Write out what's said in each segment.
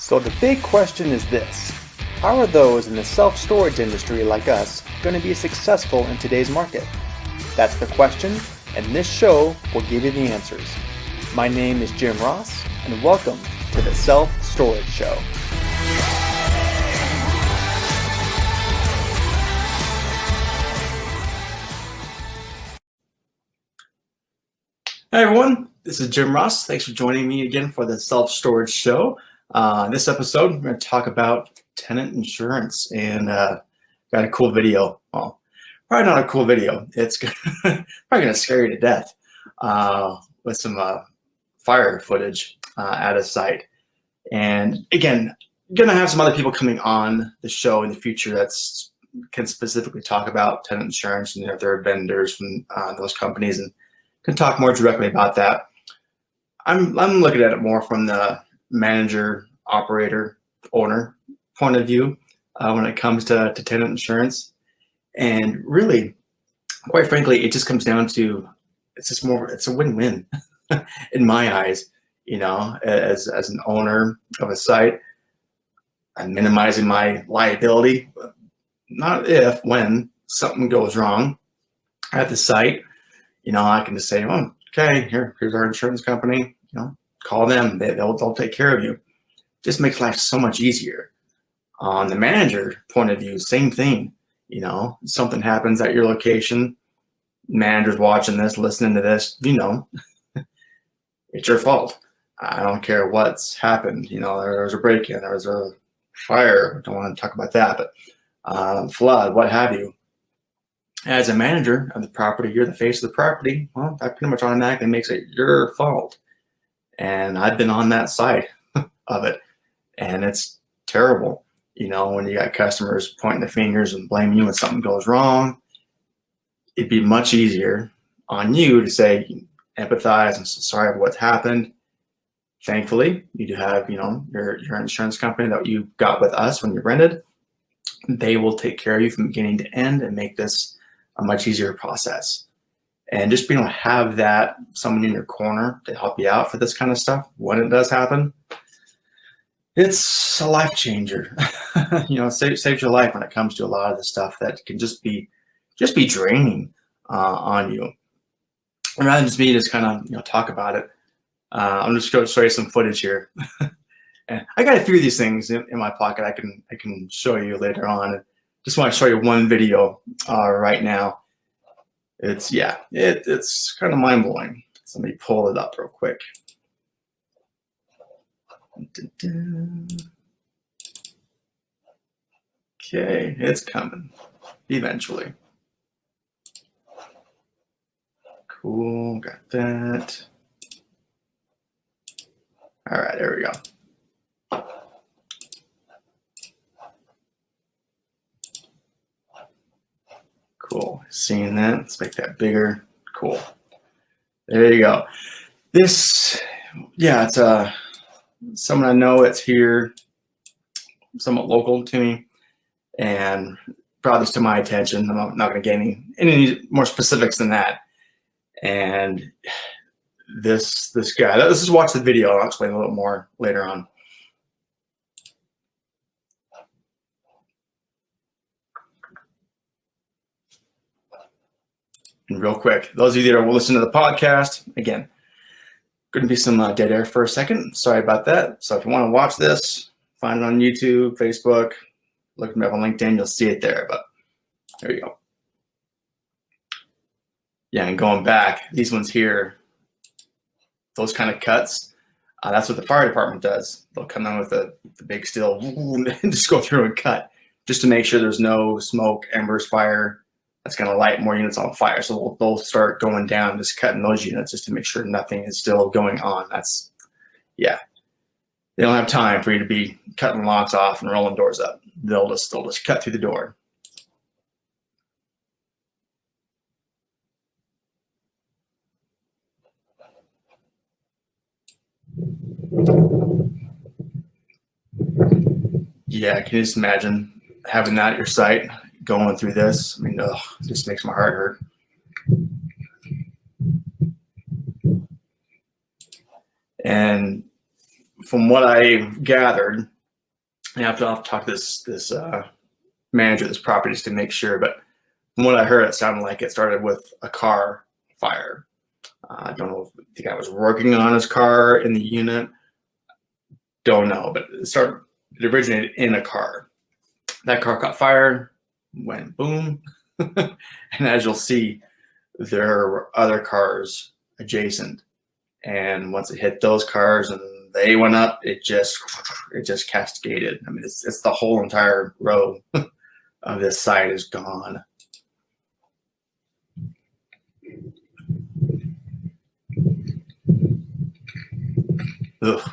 So the big question is this: how are those in the self-storage industry like us going to be successful in today's market? That's the question, and this show will give you the answers. My name is Jim Ross, and welcome to the Self-Storage Show. Hi everyone, this is Jim Ross. Thanks for joining me again for the Self-Storage Show. This episode, we're going to talk about tenant insurance, and got a cool video. Well, probably not a cool video. It's probably going to scare you to death with some fire footage at a site. And again, going to have some other people coming on the show in the future that can specifically talk about tenant insurance, and if there are vendors from those companies, and can talk more directly about that. I'm looking at it more from the manager, operator, owner point of view when it comes to tenant insurance. And really, quite frankly, it just comes down to it's a win-win in my eyes. You know, as an owner of a site, I'm minimizing my liability. Not if, when something goes wrong at the site. You know, I can just say, oh, okay, here's our insurance company. You know, call them. They'll take care of you. Just makes life so much easier. On the manager point of view, same thing. You know, something happens at your location. Manager's watching this, listening to this. You know, it's your fault. I don't care what's happened. You know, there was a break-in, there was a fire. I don't want to talk about that, but flood, what have you. As a manager of the property, you're the face of the property. Well, that pretty much automatically makes it your fault. And I've been on that side of it, and it's terrible. You know, when you got customers pointing the fingers and blaming you when something goes wrong, it'd be much easier on you to say, empathize, I'm so sorry for what's happened. Thankfully, you do have, you know, your insurance company that you got with us when you rented. They will take care of you from beginning to end and make this a much easier process. And just being able to have that someone in your corner to help you out for this kind of stuff when it does happen, it's a life changer. You know, it saves your life when it comes to a lot of the stuff that can just be draining on you. And rather than just me just kind of, you know, talk about it, I'm just going to show you some footage here. And I got a few of these things in my pocket I can show you later on. Just want to show you one video right now. It's kind of mind-blowing. So let me pull it up real quick. Okay, it's coming eventually. Cool, got that. All right, there we go. Cool, seeing that, let's make that bigger. Cool, there you go. This, yeah, it's someone I know. It's here, somewhat local to me, and brought this to my attention. I'm not going to get any more specifics than that. And this guy, let's just watch the video. I'll explain a little more later on. And real quick, those of you that are listening to the podcast, again, going to be some dead air for a second. Sorry about that. So if you want to watch this, find it on YouTube, Facebook, look me up on LinkedIn, you'll see it there. But there you go. Yeah, and going back, these ones here, those kind of cuts, that's what the fire department does. They'll come in with the big steel and just go through and cut, just to make sure there's no smoke, embers, fire. That's going to light more units on fire. So they'll start going down, just cutting those units just to make sure nothing is still going on. That's, yeah. They don't have time for you to be cutting locks off and rolling doors up. They'll just cut through the door. Yeah, can you just imagine having that at your site, going through this? I mean, it just makes my heart hurt. And from what I gathered, I have to talk to this manager of this property just to make sure. But from what I heard, it sounded like it started with a car fire. I don't know if the guy was working on his car in the unit. Don't know, but it originated in a car. That car caught fire, went boom. And as you'll see, there were other cars adjacent. And once it hit those cars and they went up, it just cascaded. I mean, it's the whole entire row of this site is gone. Ugh.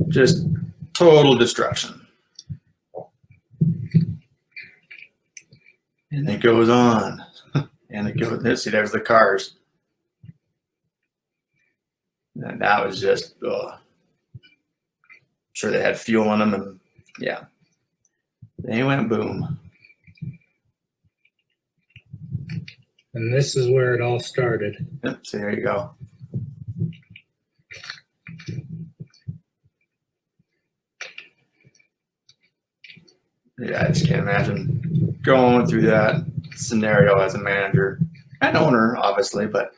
Just total destruction. And it goes on. And it goes, see, there's the cars. And that was just, I'm sure they had fuel in them, and yeah, they went boom. And this is where it all started. Yep, so there you go. Yeah, I just can't imagine going through that scenario as a manager and owner, obviously, but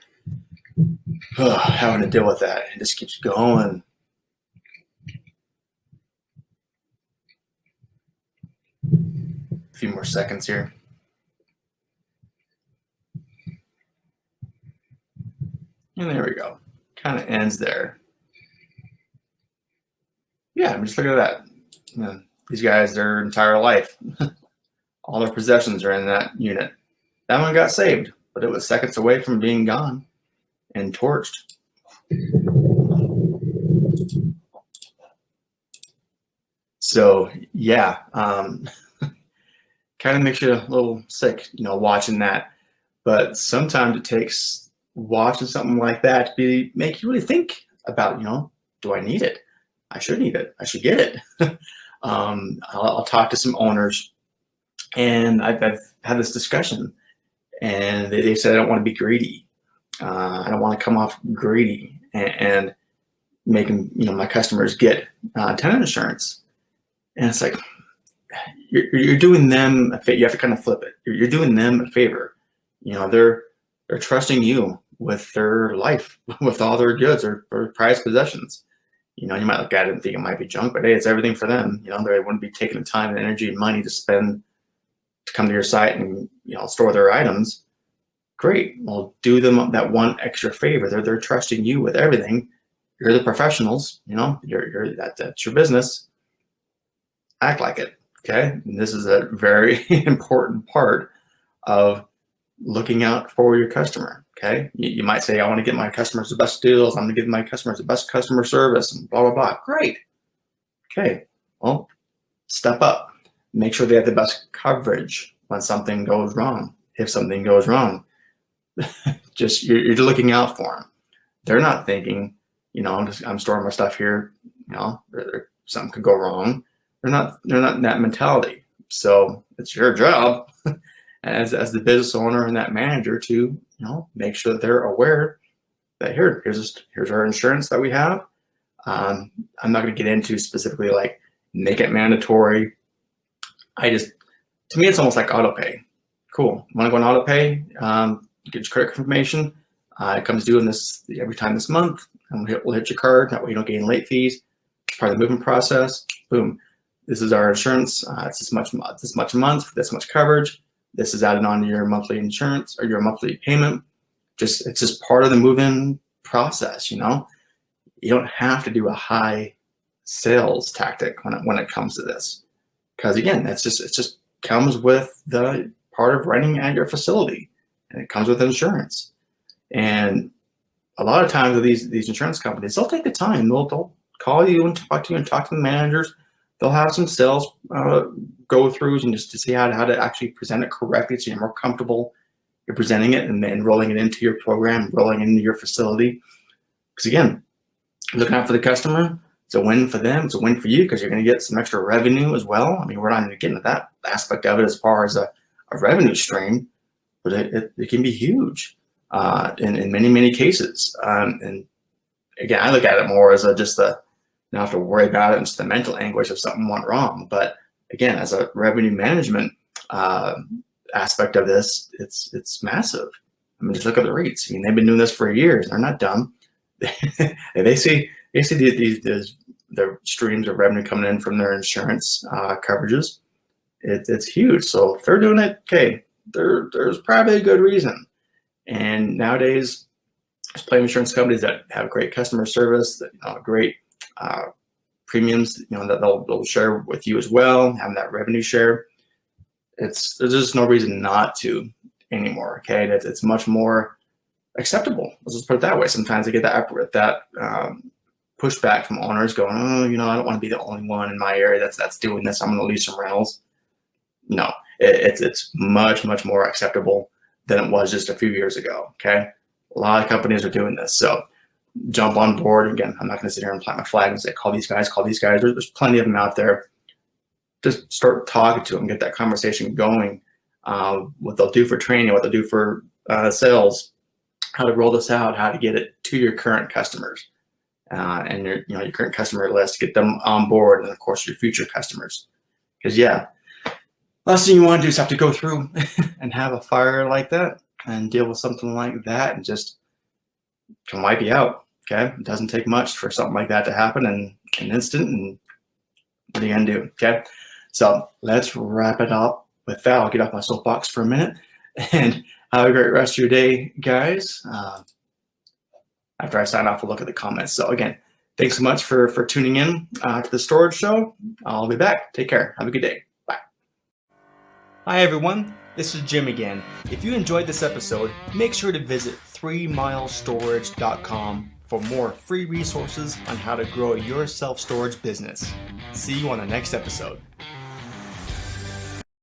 having to deal with that. It just keeps going. A few more seconds here. And there we go. Kind of ends there. Yeah, just look at that. You know, these guys, their entire life, all their possessions are in that unit. That one got saved, but it was seconds away from being gone and torched. So yeah, kind of makes you a little sick, you know, watching that. But sometimes it takes watching something like that to make you really think about, you know, do I need it? I should need it. I should get it. I'll talk to some owners, and I've had this discussion, and they said I don't want to be greedy. I don't want to come off greedy and making, you know, my customers get tenant insurance. And it's like, you're doing them a favor. You have to kind of flip it. You're doing them a favor. You know, they're trusting you with their life, with all their goods or prized possessions. You know, you might look at it and think it might be junk, but hey, it's everything for them. You know, they wouldn't be taking the time and energy and money to spend to come to your site and, you know, store their items. Great. Well, do them that one extra favor. They're trusting you with everything. You're the professionals. You know, that's your business. Act like it. Okay. And this is a very important part of looking out for your customer. Okay. You might say, I want to get my customers the best deals. I'm going to give my customers the best customer service and blah, blah, blah. Great. Okay. Well, step up. Make sure they have the best coverage when something goes wrong. If something goes wrong, just you're looking out for them. They're not thinking, you know, I'm storing my stuff here. You know, something could go wrong. They're not in that mentality. So it's your job as the business owner and that manager to, you know, make sure that they're aware that here's our insurance that we have. I'm not going to get into specifically like make it mandatory. To me, it's almost like auto pay. Cool. Want to go on auto pay? Get your credit information. It comes due in this every time this month, and we'll hit your card. That way you don't get any late fees. It's part of the moving process. Boom. This is our insurance. It's this much a month, this much coverage. This is added on to your monthly insurance or your monthly payment. It's just part of the move-in process. You know, you don't have to do a high sales tactic when it comes to this, because again, it just comes with the part of renting at your facility, and it comes with insurance. And a lot of times with these insurance companies, they'll take the time. They'll call you and talk to you and talk to the managers. They'll have some sales go-throughs and just to see how to actually present it correctly, so you're more comfortable you're presenting it and then rolling it into your program, rolling it into your facility. Because again, looking out for the customer, it's a win for them. It's a win for you because you're going to get some extra revenue as well. I mean, we're not even getting to that aspect of it as far as a revenue stream, but it can be huge in many cases. And again, I look at it more as just the not have to worry about it and just the mental anguish if something went wrong. But again, as a revenue management aspect of this, it's massive. I mean, just look at the rates. I mean, they've been doing this for years. They're not dumb. They see the streams of revenue coming in from their insurance coverages. It's huge. So if they're doing it, okay, there's probably a good reason. And nowadays, there's plenty of insurance companies that have great customer service, that great premiums, that they'll share with you as well, having that revenue share. There's just no reason not to anymore. Okay, it's much more acceptable. Let's just put it that way. Sometimes I get that pushback from owners going, oh, I don't want to be the only one in my area that's doing this. I'm going to lease some rentals. No, it's much more acceptable than it was just a few years ago. Okay, a lot of companies are doing this, so jump on board. Again, I'm not going to sit here and plant my flag and say call these guys. There's plenty of them out there. Just start talking to them, get that conversation going. What they'll do for training, what they'll do for sales, how to roll this out, how to get it to your current customers, and your current customer list, get them on board, and of course your future customers. Because last thing you want to do is have to go through and have a fire like that and deal with something like that, and just can wipe you out. Okay, it doesn't take much for something like that to happen in an instant. And what are you gonna do? Okay, so let's wrap it up with that. I'll get off my soapbox for a minute and have a great rest of your day, guys. After I sign off, we'll look at the comments. So again, thanks so much for tuning in to the Storage Show. I'll be back. Take care. Have a good day. Bye. Hi everyone, this is Jim again. If you enjoyed this episode, make sure to visit 3milestorage.com for more free resources on how to grow your self-storage business. See you on the next episode.